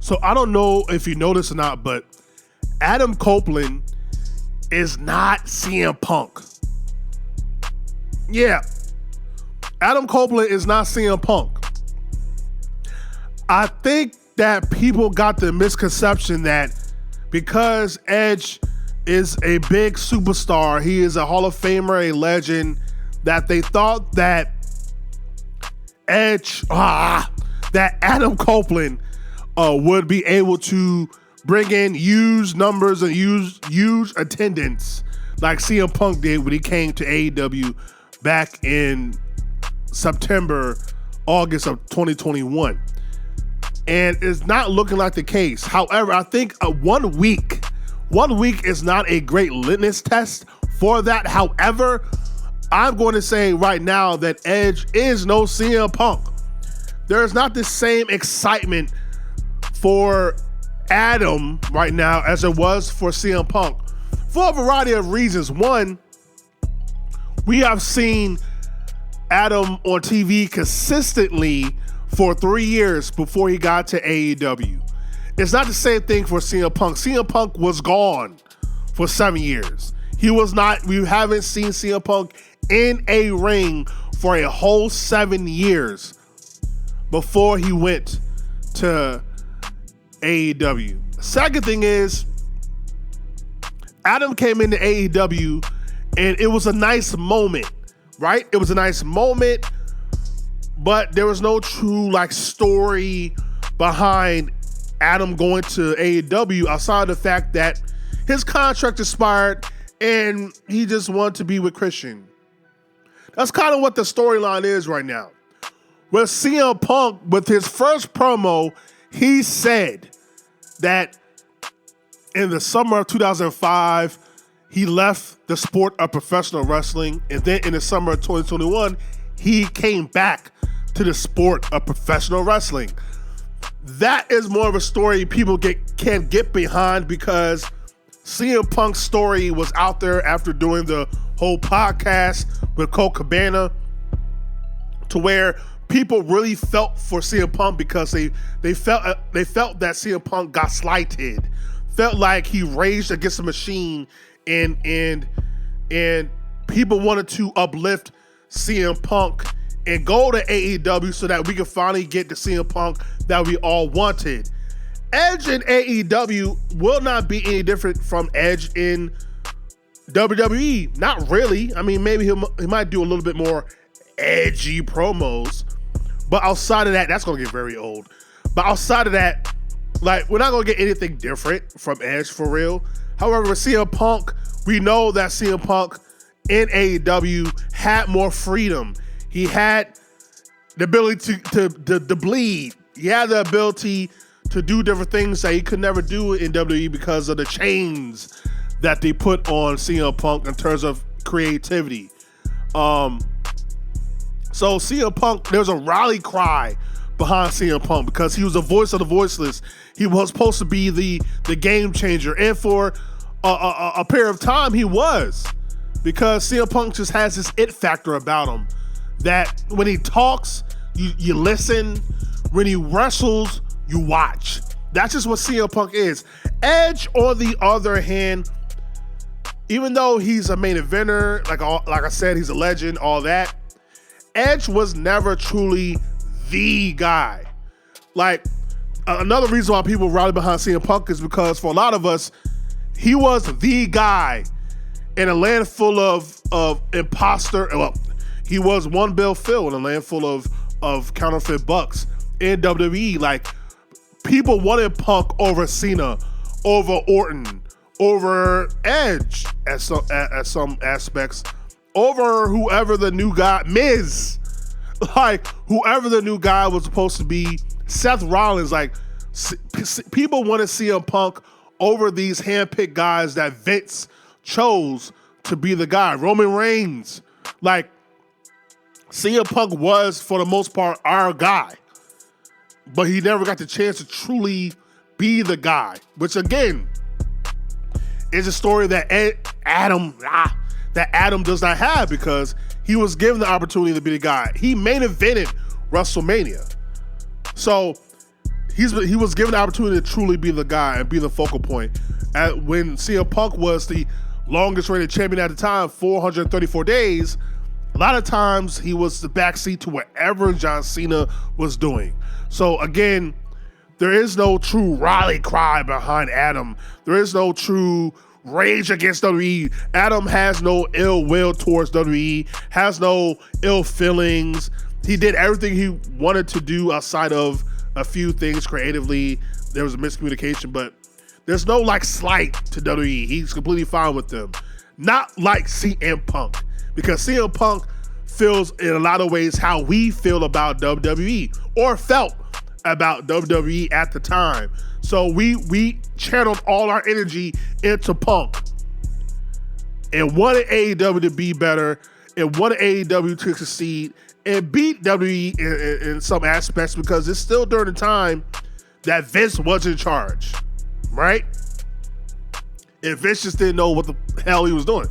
So I don't know if you know this or not, but Adam Copeland is not CM Punk. Yeah. Adam Copeland is not CM Punk. I think that people got the misconception that because Edge is a big superstar, he is a Hall of Famer, a legend, that they thought that that Adam Copeland would be able to bring in huge numbers and huge attendance like CM Punk did when he came to AEW back in August of 2021. And it's not looking like the case. However, I think 1 week is not a great litmus test for that. However, I'm going to say right now that Edge is no CM Punk. There's not the same excitement for Adam right now as there was for CM Punk for a variety of reasons. One, we have seen Adam on TV consistently for 3 years before he got to AEW. It's not the same thing for CM Punk. CM Punk was gone for 7 years. We haven't seen CM Punk in a ring for a whole 7 years before he went to AEW. Second thing is, Adam came into AEW and it was a nice moment, right? It was a nice moment, but there was no true story behind Adam going to AEW outside of the fact that his contract expired and he just wanted to be with Christian. That's kind of what the storyline is right now. With CM Punk, with his first promo, he said that in the summer of 2005, he left the sport of professional wrestling, and then in the summer of 2021, he came back to the sport of professional wrestling. That is more of a story people can get behind because CM Punk's story was out there after doing the whole podcast with Cole Cabana, to where people really felt for CM Punk because they felt that CM Punk got slighted, felt like he raged against the machine, and people wanted to uplift CM Punk and go to AEW so that we could finally get the CM Punk that we all wanted. Edge in AEW will not be any different from Edge in WWE. Not really. I mean, maybe he might do a little bit more edgy promos, but outside of that, that's going to get very old. But outside of that, we're not going to get anything different from Edge for real. However, with CM Punk, we know that CM Punk in AEW had more freedom. He had the ability to bleed. He had the ability to do different things that he could never do in WWE because of the chains that they put on CM Punk in terms of creativity. So CM Punk, there's a rally cry behind CM Punk because he was the voice of the voiceless. He was supposed to be the game changer, and for a period of time he was, because CM Punk just has this it factor about him that when he talks, you listen. When he wrestles, you watch. That's just what CM Punk is. Edge, on the other hand, even though he's a main eventer, like I said, he's a legend, all that, Edge was never truly the guy. Another reason why people rally behind CM Punk is because for a lot of us, he was the guy in a land full of imposter. Well, he was one Bill Phil in a land full of counterfeit bucks in WWE. People wanted Punk over Cena, over Orton, over Edge at some aspects, over whoever the new guy, Miz, whoever the new guy was supposed to be, Seth Rollins. People want to see CM Punk over these handpicked guys that Vince chose to be the guy. Roman Reigns, CM Punk was, for the most part, our guy, but he never got the chance to truly be the guy, which again is a story that Adam does not have, because he was given the opportunity to be the guy. He main evented WrestleMania, so he was given the opportunity to truly be the guy and be the focal point. When CM Punk was the longest reigning champion at the time, 434 days, a lot of times he was the backseat to whatever John Cena was doing. So again, there is no true rally cry behind Adam. There is no true rage against WWE. Adam has no ill will towards WWE, has no ill feelings. He did everything he wanted to do outside of a few things creatively. There was a miscommunication, but there's no like slight to WWE. He's completely fine with them. Not like CM Punk, because CM Punk feels in a lot of ways how we feel about WWE or felt about WWE at the time. So we channeled all our energy into Punk and wanted AEW to be better and wanted AEW to succeed and beat WWE in some aspects, because it's still during the time that Vince was in charge, right? And Vince just didn't know what the hell he was doing.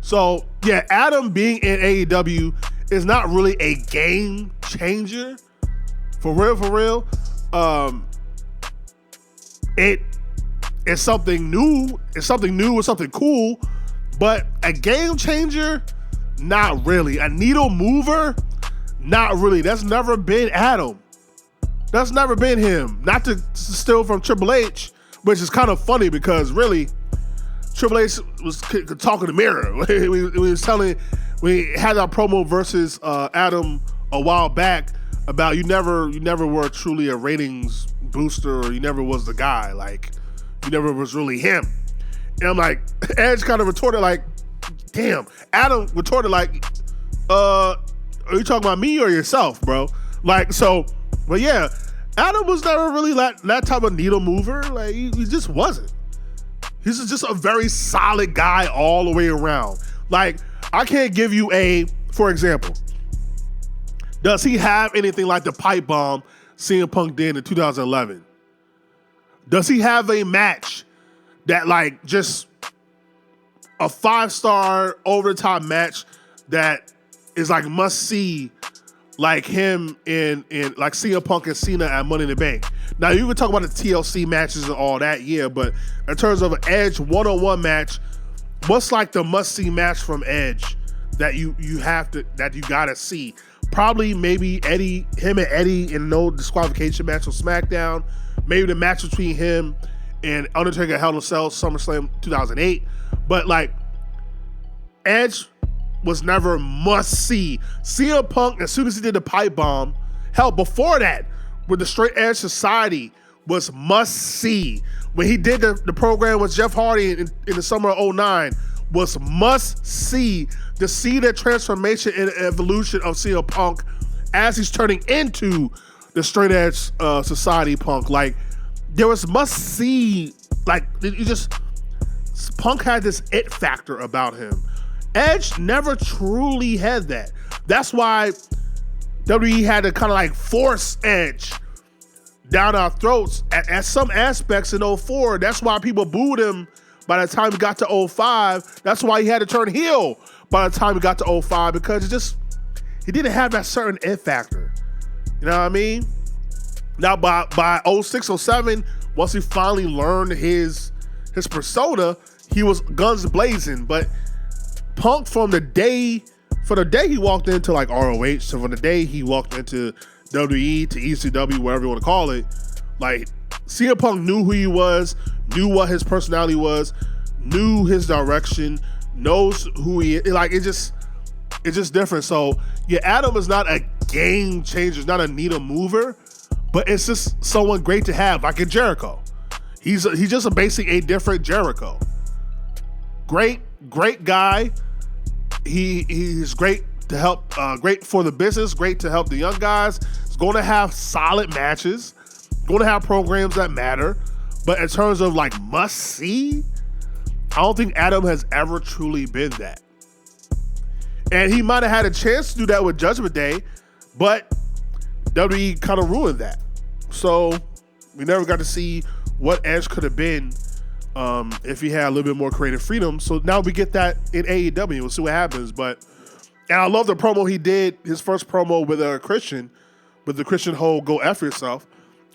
So yeah, Adam being in AEW is not really a game changer. For real. It's something new. It's something cool, but a game changer, not really. A needle mover, not really. That's never been Adam. That's never been him. Not to steal from Triple H, which is kind of funny because really, Triple H could talk in the mirror. We had our promo versus Adam a while back about you never were truly a ratings booster, or you never was the guy. Like, you never was really him. And I'm like, Edge kind of retorted like, damn. Adam retorted like, are you talking about me or yourself, bro? Like, so, but yeah, Adam was never really that type of needle mover. Like, he just wasn't. He's just a very solid guy all the way around. Like, I can't give you for example, does he have anything like the pipe bomb CM Punk did in 2011? Does he have a match that like just a 5-star over-the-top match that is like must see, like him in like CM Punk and Cena at Money in the Bank? Now you can talk about the TLC matches and all that, yeah, but in terms of an Edge one-on-one match, what's like the must-see match from Edge that you gotta see? Probably maybe him and Eddie in no disqualification match on SmackDown. Maybe the match between him and Undertaker at Hell in a Cell, SummerSlam 2008. But like, Edge was never must see. CM Punk, as soon as he did the pipe bomb, hell, before that, with the Straight Edge Society, was must see. When he did the program with Jeff Hardy in the summer of 2009, was must see to see the transformation and evolution of CM Punk as he's turning into the Straight Edge Society Punk. Like, there was must see, like, Punk had this it factor about him. Edge never truly had that. That's why WWE had to kind of like force Edge down our throats at some aspects in 2004. That's why people booed him by the time he got to 2005. That's why he had to turn heel by the time he got to 2005, because he didn't have that certain it factor. You know what I mean? Now by 2006, 2007, once he finally learned his persona, he was guns blazing. But Punk from the day he walked into like ROH, so from the day he walked into WWE to ECW, whatever you want to call it, like, CM Punk knew who he was, knew what his personality was, knew his direction, knows who he is. Like, it's just different. So yeah, Adam is not a game changer, not a needle mover, but it's just someone great to have, like a Jericho. He's just basically a different Jericho. Great guy. He's great to help, great for the business, great to help the young guys. He's going to have solid matches, going to have programs that matter. But in terms of like must see, I don't think Adam has ever truly been that. And he might have had a chance to do that with Judgment Day, but WWE kind of ruined that. So we never got to see what Edge could have been if he had a little bit more creative freedom. So now we get that in AEW. We'll see what happens. And I love the promo he did, his first promo with Christian, with the Christian whole "Go F yourself."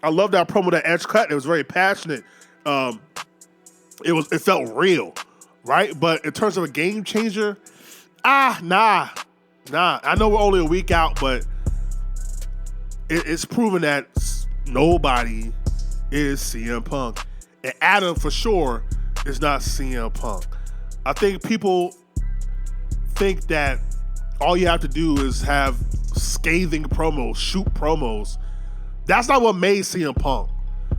I love that promo that Edge cut. It was very passionate. It felt real, right? But in terms of a game changer, nah. I know we're only a week out, but it's proven that nobody is CM Punk. And Adam, for sure, is not CM Punk. I think people think that all you have to do is have scathing promos, shoot promos. That's not what made CM Punk.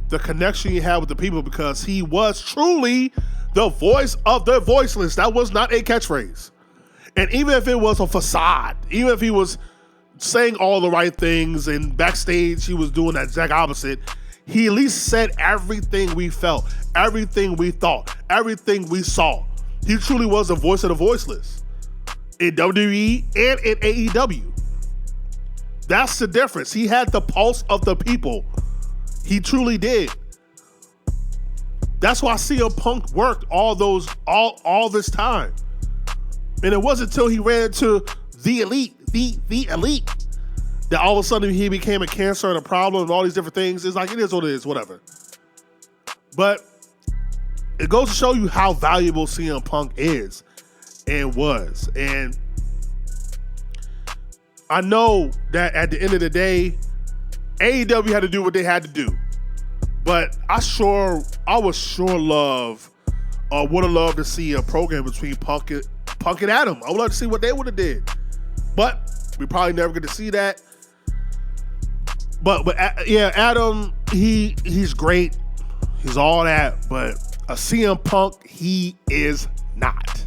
The connection he had with the people, because he was truly the voice of the voiceless. That was not a catchphrase. And even if it was a facade, even if he was saying all the right things and backstage he was doing the exact opposite, he at least said everything we felt, everything we thought, everything we saw. He truly was the voice of the voiceless in WWE and in AEW. That's the difference. He had the pulse of the people. He truly did. That's why CM Punk worked all this time. And it wasn't until he ran into the elite, the elite, that all of a sudden he became a cancer and a problem and all these different things. It's like, it is what it is, whatever. But it goes to show you how valuable CM Punk is and was. And I know that at the end of the day, AEW had to do what they had to do. But I would sure love, would have loved to see a program between Punk and Adam. I would love to see what they would have did. But we probably never get to see that. But yeah, Adam, he's great. He's all that. But a CM Punk, he is not.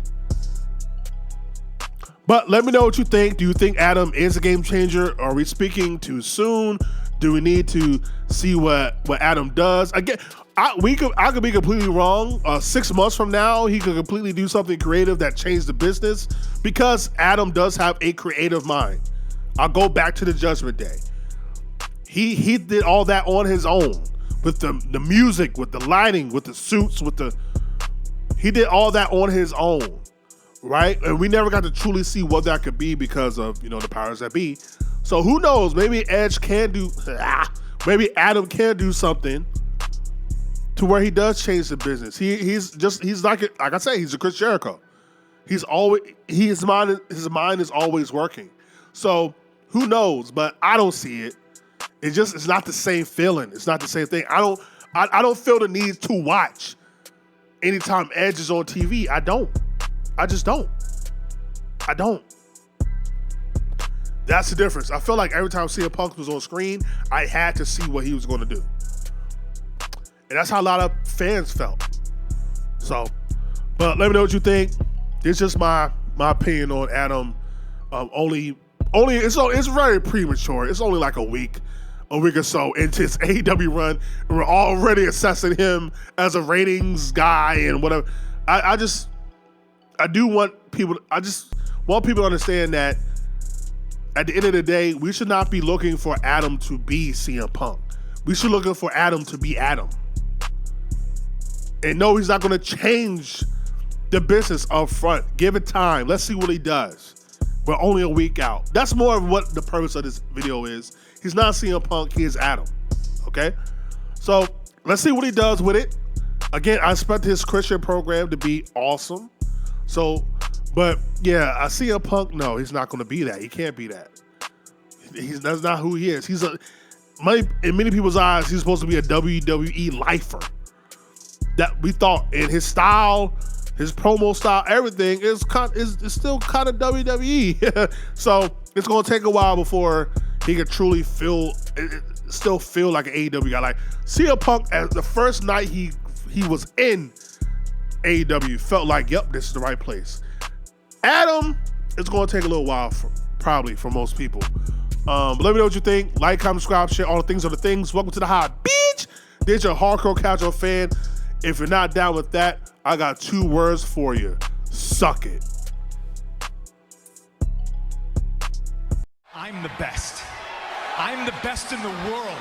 But let me know what you think. Do you think Adam is a game changer? Are we speaking too soon? Do we need to see what Adam does? Again, I could be completely wrong. 6 months from now, he could completely do something creative that changed the business, because Adam does have a creative mind. I'll go back to the Judgment Day. He did all that on his own, with the music, with the lighting, with the suits, he did all that on his own, right? And we never got to truly see what that could be because of, the powers that be. So who knows? Maybe Edge can do, maybe Adam can do something to where he does change the business. He's like I say, he's a Chris Jericho. His mind is always working. So who knows? But I don't see it. It's not the same feeling. It's not the same thing. I don't feel the need to watch anytime Edge is on TV. I don't. I just don't. I don't. That's the difference. I feel like every time CM Punk was on screen, I had to see what he was going to do. And that's how a lot of fans felt. So, but let me know what you think. It's just my opinion on Adam. It's very premature. It's only like a week or so into his AEW run, and we're already assessing him as a ratings guy and whatever. I just want people to understand that at the end of the day, we should not be looking for Adam to be CM Punk. We should be looking for Adam to be Adam. And no, he's not going to change the business up front. Give it time. Let's see what he does. We're only a week out. That's more of what the purpose of this video is. He's not CM Punk. He is Adam. Okay? So let's see what he does with it. Again, I expect his Christian program to be awesome. So, but yeah, I see a Punk. No, he's not going to be that. He can't be that. That's not who he is. In many people's eyes, he's supposed to be a WWE lifer. That we thought, in his style, his promo style, everything is still kind of WWE. So it's going to take a while before he can truly still feel like an AEW guy. Like CM Punk, as the first night he was in AEW, felt like, yep, this is the right place. Adam, it's going to take a little while, probably for most people. But let me know what you think. Like, comment, subscribe, share. All the things are the things. Welcome to the hot beach. There's your hardcore casual fan. If you're not down with that, I got 2 words for you. Suck it. I'm the best. I'm the best in the world.